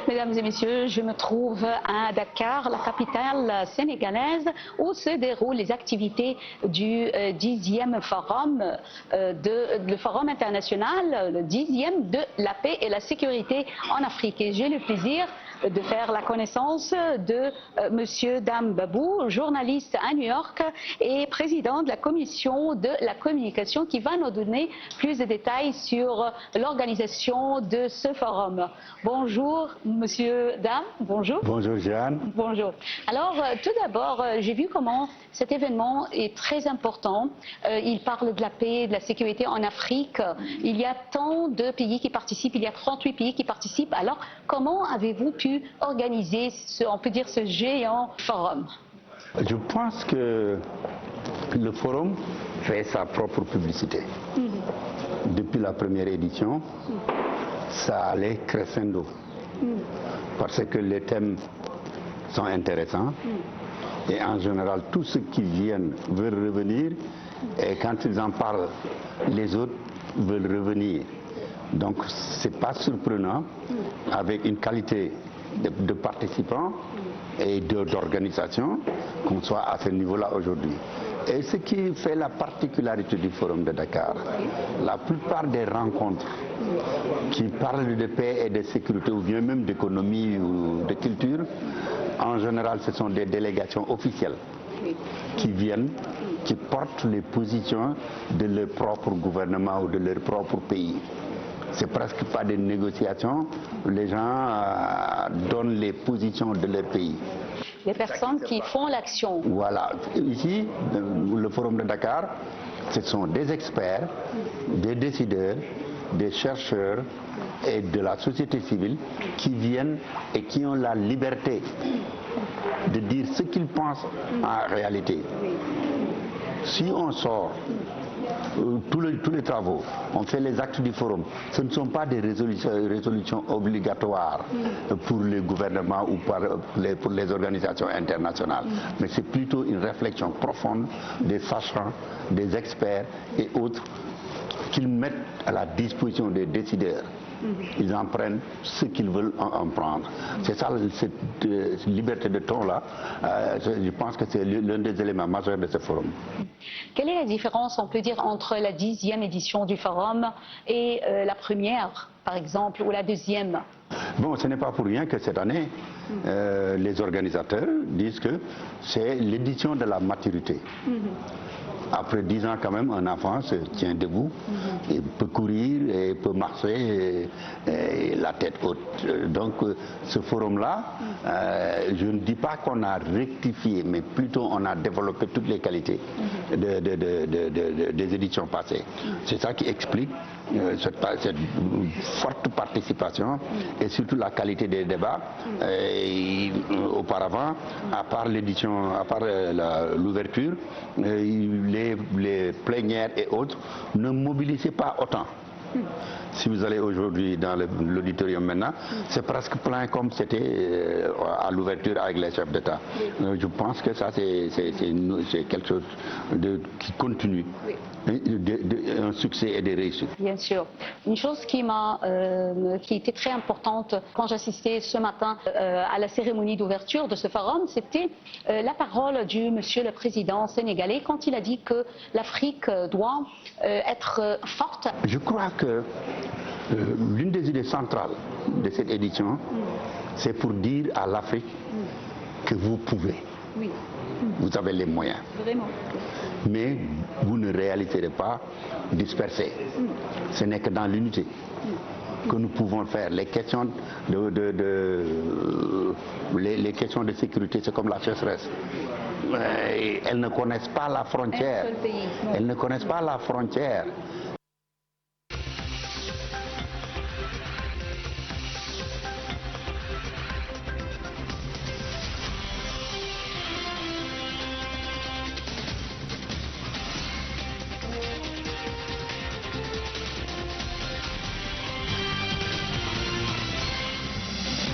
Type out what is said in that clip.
Mesdames et messieurs, je me trouve à Dakar, la capitale sénégalaise, où se déroulent les activités du 10e forum, le forum international, le 10e de la paix et la sécurité en Afrique. Et j'ai le plaisir de faire la connaissance de Monsieur Dame Babou, journaliste à New York et président de la commission de la communication, qui va nous donner plus de détails sur l'organisation de ce forum. Bonjour Monsieur Dame, bonjour. Bonjour Jeanne. Bonjour. Alors tout d'abord, j'ai vu comment cet événement est très important. Il parle de la paix, de la sécurité en Afrique. Il y a tant de pays qui participent, il y a 38 pays qui participent. Alors comment avez-vous pu organiser, on peut dire, ce géant forum? Je pense que le forum fait sa propre publicité. Depuis la première édition, ça allait crescendo. Parce que les thèmes sont intéressants. Et en général, tous ceux qui viennent veulent revenir. Et quand ils en parlent, les autres veulent revenir. Donc, ce n'est pas surprenant, avec une qualité de participants et d'organisation, qu'on soit à ce niveau-là aujourd'hui. Et ce qui fait la particularité du Forum de Dakar, la plupart des rencontres qui parlent de paix et de sécurité, ou bien même d'économie ou de culture, en général, ce sont des délégations officielles qui viennent, qui portent les positions de leur propre gouvernement ou de leur propre pays. C'est presque pas des négociations, les gens donnent les positions de leur pays. Les personnes qui font l'action. Voilà. Ici, le Forum de Dakar, ce sont des experts, des décideurs, des chercheurs et de la société civile qui viennent et qui ont la liberté de dire ce qu'ils pensent en réalité. Si on sort tous les travaux, on fait les actes du forum, ce ne sont pas des résolutions obligatoires pour les gouvernements ou pour les organisations internationales, mais c'est plutôt une réflexion profonde des sachants, des experts et autres qu'ils mettent à la disposition des décideurs. Ils en prennent ce qu'ils veulent en prendre. C'est ça, cette liberté de ton-là, je pense que c'est l'un des éléments majeurs de ce forum. Quelle est la différence, on peut dire, entre la 10e édition du forum et la première, par exemple, ou la deuxième? Bon, ce n'est pas pour rien que cette année, les organisateurs disent que c'est l'édition de la maturité. Après 10 ans, quand même, un enfant se tient debout, il peut courir, et peut marcher, et la tête haute. Donc, ce forum-là, je ne dis pas qu'on a rectifié, mais plutôt on a développé toutes les qualités des éditions passées. C'est ça qui explique cette forte participation et surtout la qualité des débats. Et auparavant, à part l'édition, à part l'ouverture, les plénières et autres ne mobilisaient pas autant. Si vous allez aujourd'hui dans l'auditorium maintenant, c'est presque plein comme c'était à l'ouverture avec les chefs d'État. Je pense que ça, c'est quelque chose qui continue. Un succès et des réussites. Bien sûr. Une chose qui était très importante quand j'assistais ce matin à la cérémonie d'ouverture de ce forum, c'était la parole du monsieur le président sénégalais quand il a dit que l'Afrique doit être forte. Je crois que l'une des idées centrales de cette édition, c'est pour dire à l'Afrique que vous pouvez. Oui. Vous avez les moyens. Vraiment. Mais vous ne réaliserez pas dispersé. Ce n'est que dans l'unité que nous pouvons faire. Les questions les questions de sécurité, c'est comme la sécheresse. Elles ne connaissent pas la frontière. Elles ne connaissent pas la frontière.